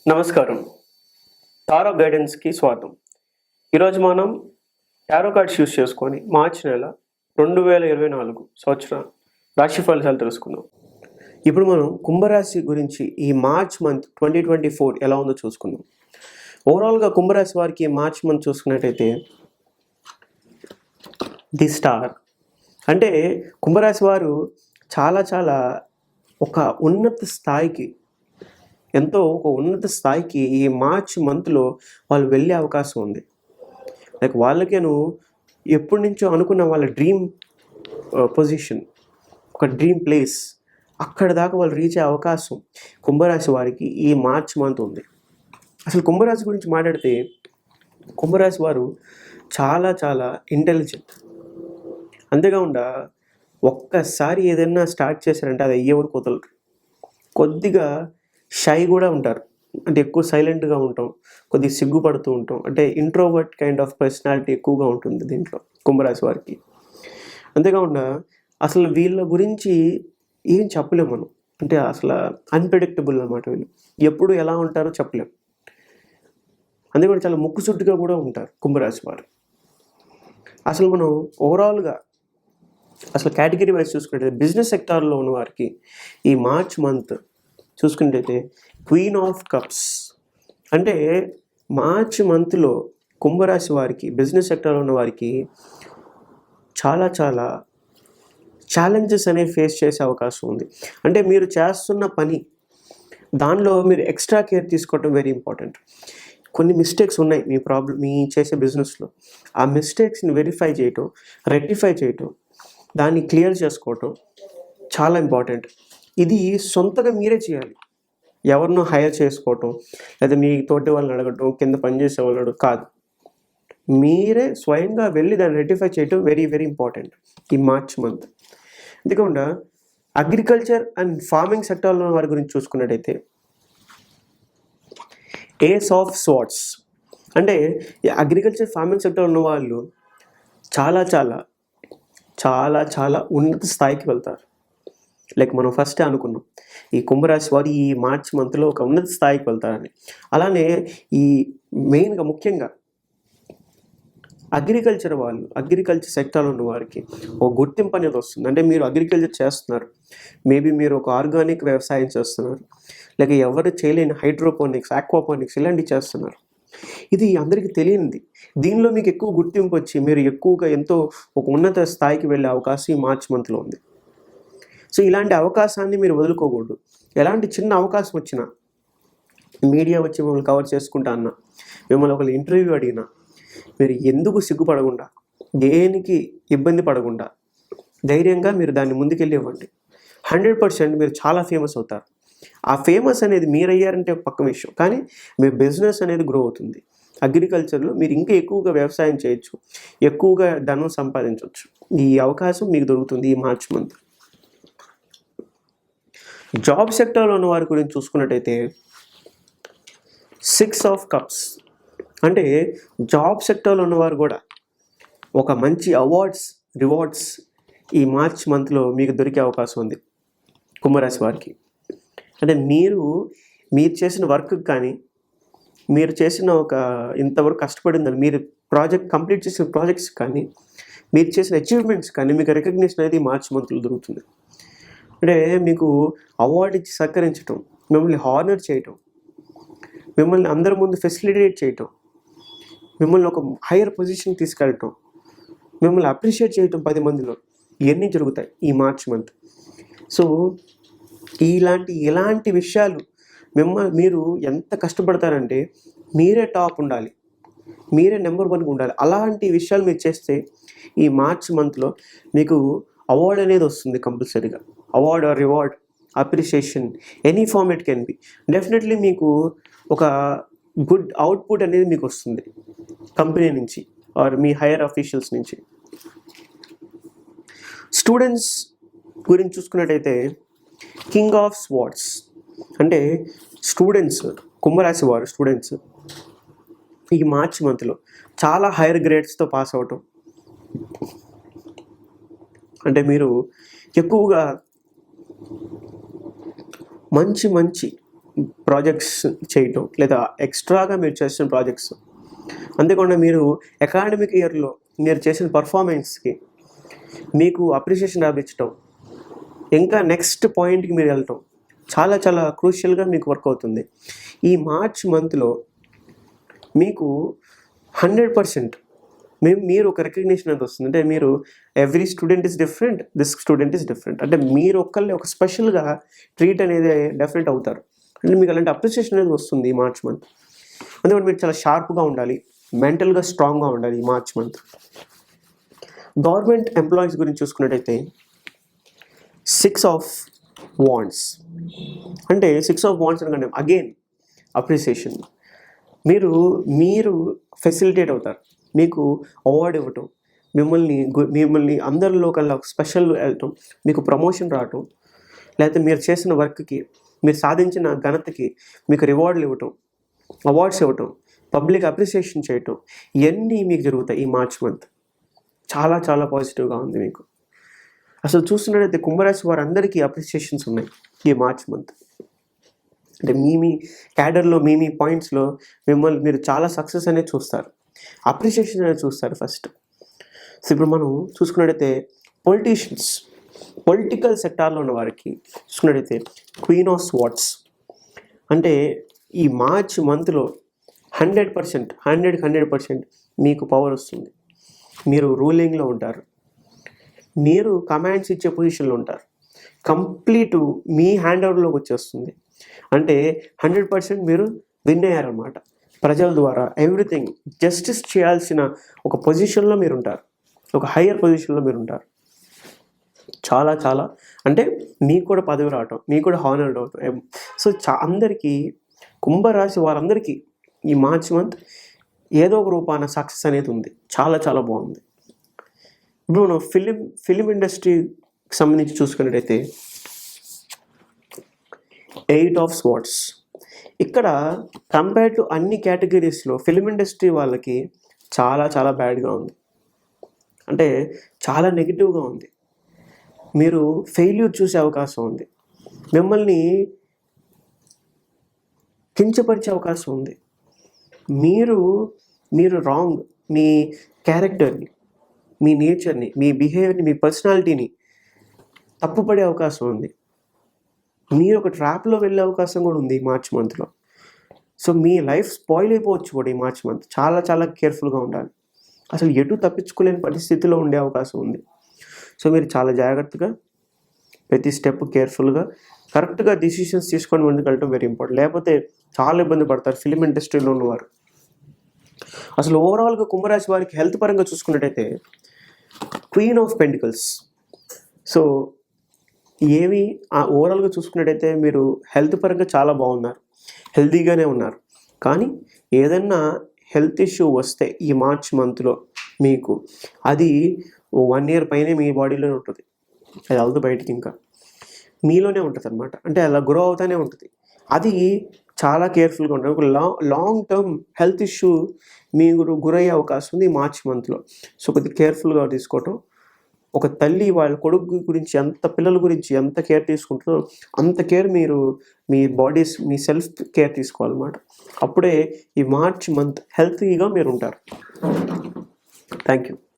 నమస్కారం. టారో గైడెన్స్‌కి స్వాగతం. ఈరోజు మనం టారో కార్డ్స్ యూజ్ చేసుకొని మార్చి నెల 2024 సంవత్సర రాశి ఫలితాలు తెలుసుకుందాం. ఇప్పుడు మనం కుంభరాశి గురించి ఈ మార్చ్ మంత్ 2024 ఎలా ఉందో చూసుకుందాం. ఓవరాల్‌గా కుంభరాశి వారికి మార్చ్ మంత్ చూసుకున్నట్టయితే ది స్టార్ అంటే కుంభరాశి వారు చాలా ఒక ఉన్నత స్థాయికి ఒక ఉన్నత స్థాయికి ఈ మార్చ్ మంత్లో వాళ్ళు వెళ్ళే అవకాశం ఉంది. లైక్ వాళ్ళకేను ఎప్పటి నుంచో అనుకున్న వాళ్ళ డ్రీమ్ పొజిషన్, ఒక డ్రీమ్ ప్లేస్, అక్కడ దాకా వాళ్ళు రీచ్ అయ్యే అవకాశం కుంభరాశి వారికి ఈ మార్చ్ మంత్ ఉంది. అసలు కుంభరాశి గురించి మాట్లాడితే కుంభరాశి వారు చాలా ఇంటెలిజెంట్. అంతేకాకుండా ఒక్కసారి ఏదైనా స్టార్ట్ చేశారంటే అది అయ్యే వరకు వదలరు. కొద్దిగా షై కూడా ఉంటారు, అంటే ఎక్కువ సైలెంట్గా ఉంటాం, కొద్దిగా సిగ్గుపడుతూ ఉంటాం, అంటే ఇంట్రోవర్ట్ కైండ్ ఆఫ్ పర్సనాలిటీ ఎక్కువగా ఉంటుంది దీంట్లో కుంభరాశి వారికి. అంతేకాకుండా అసలు వీళ్ళ గురించి ఏం చెప్పలేము మనం, అంటే అసలు అన్ప్రెడిక్టబుల్ అన్నమాట. వీళ్ళు ఎప్పుడు ఎలా ఉంటారో చెప్పలేం. అందుకని చాలా ముక్కుసూటిగా కూడా ఉంటారు కుంభరాశి వారు. అసలు మనం ఓవరాల్గా అసలు కేటగిరీ వైజ్ చూసుకున్నట్లయితే బిజినెస్ సెక్టార్లో ఉన్న వారికి ఈ మార్చ్ మంత్ చూసుకున్నట్టయితే క్వీన్ ఆఫ్ కప్స్, అంటే మార్చ్ మంత్లో కుంభరాశి వారికి బిజినెస్ సెక్టర్లో ఉన్న వారికి చాలా ఛాలెంజెస్ అనేవి ఫేస్ చేసే అవకాశం ఉంది. అంటే మీరు చేస్తున్న పని దానిలో మీరు ఎక్స్ట్రా కేర్ తీసుకోవటం వెరీ ఇంపార్టెంట్. కొన్ని మిస్టేక్స్ ఉన్నాయి మీ చేసే బిజినెస్లో. ఆ మిస్టేక్స్ని వెరిఫై చేయటం, రెక్టిఫై చేయటం, దాన్ని క్లియర్ చేసుకోవటం చాలా ఇంపార్టెంట్. ఇది సొంతగా మీరే చేయాలి, ఎవరినో హైర్ చేసుకోవటం లేదా మీ తోటి వాళ్ళని అడగటం, కింద పనిచేసే వాళ్ళని కాదు. మీరే స్వయంగా వెళ్ళి దాన్ని రెక్టిఫై చేయటం వెరీ ఇంపార్టెంట్ ఈ మార్చ్ మంత్. ఎందుకంటే అగ్రికల్చర్ అండ్ ఫార్మింగ్ సెక్టార్లో వారి గురించి చూసుకున్నట్టయితే ఏస్ ఆఫ్ స్వార్డ్స్, అంటే ఈ అగ్రికల్చర్ ఫార్మింగ్ సెక్టార్లో ఉన్న వాళ్ళు చాలా ఉన్నత స్థాయికి వెళ్తారు. లైక్ మనం ఫస్టే అనుకున్నాం ఈ కుంభరాశి వారు ఈ మార్చ్ మంత్లో ఒక ఉన్నత స్థాయికి వెళ్తారని. అలానే ఈ మెయిన్గా ముఖ్యంగా అగ్రికల్చర్ సెక్టార్లో ఉన్న వారికి ఒక గుర్తింపు అనేది వస్తుంది. అంటే మీరు అగ్రికల్చర్ చేస్తున్నారు, మేబీ మీరు ఒక ఆర్గానిక్ వ్యవసాయం చేస్తున్నారు, లేక ఎవరు చేయలేని హైడ్రోపోనిక్స్, ఆక్వాపోనిక్స్ ఇలాంటివి చేస్తున్నారు. ఇది అందరికీ తెలియనిది. దీనిలో మీకు ఎక్కువ గుర్తింపు వచ్చి మీరు ఎక్కువగా ఎంతో ఒక ఉన్నత స్థాయికి వెళ్ళే అవకాశం ఈ మార్చ్ మంత్లో ఉంది. సో ఇలాంటి అవకాశాన్ని మీరు వదులుకోకూడదు. ఎలాంటి చిన్న అవకాశం వచ్చినా, మీడియా వచ్చి మిమ్మల్ని కవర్ చేసుకుంటా అన్నా, మిమ్మల్ని ఒకళ్ళు ఇంటర్వ్యూ అడిగినా, మీరు ఎందుకు సిగ్గుపడకుండా, దేనికి ఇబ్బంది పడకుండా ధైర్యంగా మీరు దాన్ని ముందుకెళ్ళి ఇవ్వండి. 100% మీరు చాలా ఫేమస్ అవుతారు. ఆ ఫేమస్ అనేది మీరు అయ్యారంటే పక్క విషయం, కానీ మీ బిజినెస్ అనేది గ్రో అవుతుంది. అగ్రికల్చర్లో మీరు ఇంకా ఎక్కువగా వ్యవసాయం చేయొచ్చు, ఎక్కువగా ధనం సంపాదించవచ్చు. ఈ అవకాశం మీకు దొరుకుతుంది ఈ మార్చ్ మంత్. జాబ్ సెక్టర్లో ఉన్న వారి గురించి చూసుకున్నట్టయితే 6 ఆఫ్ కప్స్, అంటే జాబ్ సెక్టర్లో ఉన్నవారు కూడా ఒక మంచి రివార్డ్స్ ఈ మార్చ్ మంత్లో మీకు దొరికే అవకాశం ఉంది కుంభరాశి వారికి. అంటే మీరు చేసిన వర్క్ కానీ, మీరు చేసిన ఇంతవరకు కష్టపడిందని మీరు కంప్లీట్ చేసిన ప్రాజెక్ట్స్ కానీ, మీరు చేసిన అచీవ్మెంట్స్ కానీ మీకు రికగ్నిషన్ అనేది మార్చ్ మంత్లో దొరుకుతుంది. అంటే మీకు అవార్డు ఇచ్చి సత్కరించటం, మిమ్మల్ని హానర్ చేయటం, మిమ్మల్ని అందరి ముందు ఫెసిలిటేట్ చేయటం, మిమ్మల్ని ఒక హైయర్ పొజిషన్ తీసుకెళ్ళటం, మిమ్మల్ని అప్రిషియేట్ చేయటం 10 మందిలో, ఇవన్నీ జరుగుతాయి ఈ మార్చ్ మంత్. సో ఇలాంటి విషయాలు మీరు ఎంత కష్టపడతారంటే మీరే టాప్ ఉండాలి, మీరే నెంబర్ 1గా ఉండాలి. అలాంటి విషయాలు మీరు చేస్తే ఈ మార్చ్ మంత్లో మీకు అవార్డు అనేది వస్తుంది కంపల్సరీగా. Award or reward, appreciation, any form it can be. Definitely మీకు ఒక గుడ్ అవుట్పుట్ అనేది మీకు వస్తుంది కంపెనీ నుంచి ఆర్ మీ హైయర్ అఫీషియల్స్ నుంచి. స్టూడెంట్స్ గురించి చూసుకున్నట్టయితే కింగ్ ఆఫ్ స్వార్డ్స్, అంటే కుంభరాశి వారు స్టూడెంట్స్ ఈ మార్చ్ మంత్లో చాలా హైయర్ గ్రేడ్స్తో పాస్ అవటం, అంటే మీరు ఎక్కువగా మంచి ప్రాజెక్ట్స్ చేయటం, లేదా ఎక్స్ట్రాగా మీరు చేసిన ప్రాజెక్ట్స్, అంతేకాకుండా మీరు అకాడమిక్ ఇయర్లో మీరు చేసిన పర్ఫార్మెన్స్కి మీకు అప్రిషియేషన్ లభించటం, ఇంకా నెక్స్ట్ పాయింట్కి మీరు వెళ్ళటం చాలా చాలా క్రూషియల్గా మీకు వర్క్ అవుతుంది. ఈ మార్చ్ మంత్లో మీకు 100% మీరు ఒక రికగ్నిషన్ అనేది వస్తుంది. అంటే మీరు every student is different, this student is different, అంటే మీరు ఒక్కళ్ళే ఒక స్పెషల్గా ట్రీట్ అనేది డెఫినెట్ అవుతారు. అంటే మీకు అలాంటి అప్రిషియేషన్ అనేది వస్తుంది ఈ మార్చ్ మంత్. అందుకని మీరు చాలా షార్ప్గా ఉండాలి, మెంటల్గా స్ట్రాంగ్గా ఉండాలి ఈ మార్చ్ మంత్. గవర్నమెంట్ ఎంప్లాయీస్ గురించి చూసుకున్నట్టయితే 6 ఆఫ్ వాండ్స్, అంటే 6 ఆఫ్ వాండ్స్ అనగానే అగైన్ అప్రిసియేషన్. మీరు ఫెసిలిటేట్ అవుతారు, మీకు అవార్డు ఇవ్వటం, మిమ్మల్ని అందరిలో కల్లా స్పెషల్ వెళ్ళటం, మీకు ప్రమోషన్ రావటం, లేకపోతే మీరు చేసిన వర్క్కి, మీరు సాధించిన ఘనతకి మీకు రివార్డులు ఇవ్వటం, అవార్డ్స్ ఇవ్వటం, పబ్లిక్ అప్రిసియేషన్ చేయటం, ఇవన్నీ మీకు జరుగుతాయి ఈ మార్చ్ మంత్. చాలా చాలా పాజిటివ్గా ఉంది మీకు. అసలు చూస్తున్నట్టయితే కుంభరాశి వారందరికీ అప్రిసియేషన్స్ ఉన్నాయి ఈ మార్చ్ మంత్. అంటే మీ క్యాడర్లో మీ పాయింట్స్లో మీరు చాలా సక్సెస్ అనేది చూస్తారు, అప్రిసియేషన్ అనేది చూస్తారు ఫస్ట్. సో ఇప్పుడు మనం చూసుకున్నట్టయితే పొలిటికల్ సెక్టార్లో ఉన్న వారికి చూసుకున్నట్టయితే క్వీన్ ఆఫ్ స్వార్డ్స్, అంటే ఈ మార్చ్ మంత్లో 100% మీకు పవర్ వస్తుంది. మీరు రూలింగ్లో ఉంటారు, మీరు కమాండ్స్ ఇచ్చే పొజిషన్లో ఉంటారు, కంప్లీట్ మీ హ్యాండ్ ఓవర్లోకి వచ్చేస్తుంది. అంటే 100% మీరు విన్ అయ్యారన్నమాట. ప్రజల ద్వారా ఎవ్రీథింగ్ జస్టిస్ చేయాల్సిన ఒక పొజిషన్లో మీరు ఉంటారు, ఒక హయ్యర్ పొజిషన్లో మీరు ఉంటారు. చాలా చాలా అంటే మీకు కూడా పదవి రావటం, మీకు కూడా హానర్డ్ అవటం. సో అందరికీ, కుంభరాశి వారందరికీ ఈ మార్చ్ మంత్ ఏదో ఒక రూపాన సక్సెస్ అనేది ఉంది. చాలా చాలా బాగుంది. ఇప్పుడు మనం ఫిలిం ఇండస్ట్రీకి సంబంధించి చూసుకున్నట్టయితే 8 ఆఫ్ స్వార్డ్స్. ఇక్కడ కంపేర్ టు అన్ని కేటగిరీస్లో ఫిలిం ఇండస్ట్రీ వాళ్ళకి చాలా చాలా బ్యాడ్గా ఉంది, అంటే చాలా నెగిటివ్గా ఉంది. మీరు ఫెయిల్యూర్ చూసే అవకాశం ఉంది, మిమ్మల్ని కించపరిచే అవకాశం ఉంది, మీరు రాంగ్, మీ క్యారెక్టర్ని, మీ నేచర్ని, మీ బిహేవియర్ని, మీ పర్సనాలిటీని తప్పుపడే అవకాశం ఉంది. మీరు ఒక ట్రాప్లో వెళ్ళే అవకాశం కూడా ఉంది ఈ మార్చ్ మంత్లో. సో మీ లైఫ్ స్పాయిల్ అయిపోవచ్చు కూడా ఈ మార్చ్ మంత్. చాలా చాలా కేర్ఫుల్గా ఉండాలి, అసలు ఎటు తప్పించుకోలేని పరిస్థితిలో ఉండే అవకాశం ఉంది. సో మీరు చాలా జాగ్రత్తగా ప్రతి స్టెప్ కేర్ఫుల్గా కరెక్ట్గా డిసిషన్స్ తీసుకొని ముందుకు వెళ్ళడం వెరీ ఇంపార్టెంట్. లేకపోతే చాలా ఇబ్బంది పడతారు ఫిలిం ఇండస్ట్రీలో ఉన్నవారు. అసలు ఓవరాల్గా కుంభరాశి వారికి హెల్త్ పరంగా చూసుకున్నట్టయితే క్వీన్ ఆఫ్ పెంటికల్స్. సో ఓవరాల్గా చూసుకున్నట్టయితే మీరు హెల్త్ పరంగా చాలా బాగున్నారు, హెల్తీగానే ఉన్నారు. కానీ ఏదన్నా హెల్త్ ఇష్యూ వస్తే ఈ మార్చ్ మంత్లో మీకు అది 1 year పైనే మీ బాడీలోనే ఉంటుంది, అది వెళ్తూ బయటికి ఇంకా మీలోనే ఉంటుంది అనమాట. అంటే అలా గ్రో అవుతూనే ఉంటుంది. అది చాలా కేర్ఫుల్గా ఉంటుంది. ఒక లాంగ్ టర్మ్ హెల్త్ ఇష్యూ మీరు గురయ్యే అవకాశం ఉంది ఈ మార్చ్ మంత్లో. సో కొద్దిగా కేర్ఫుల్గా తీసుకోవటం. ఒక తల్లి వాళ్ళ కొడుకు గురించి పిల్లల గురించి ఎంత కేర్ తీసుకుంటుందో అంత కేర్ మీరు మీ సెల్ఫ్ కేర్ తీసుకోవాలన్నమాట. అప్పుడే ఈ మార్చ్ మంత్ హెల్తీగా మీరు ఉంటారు. Thank you.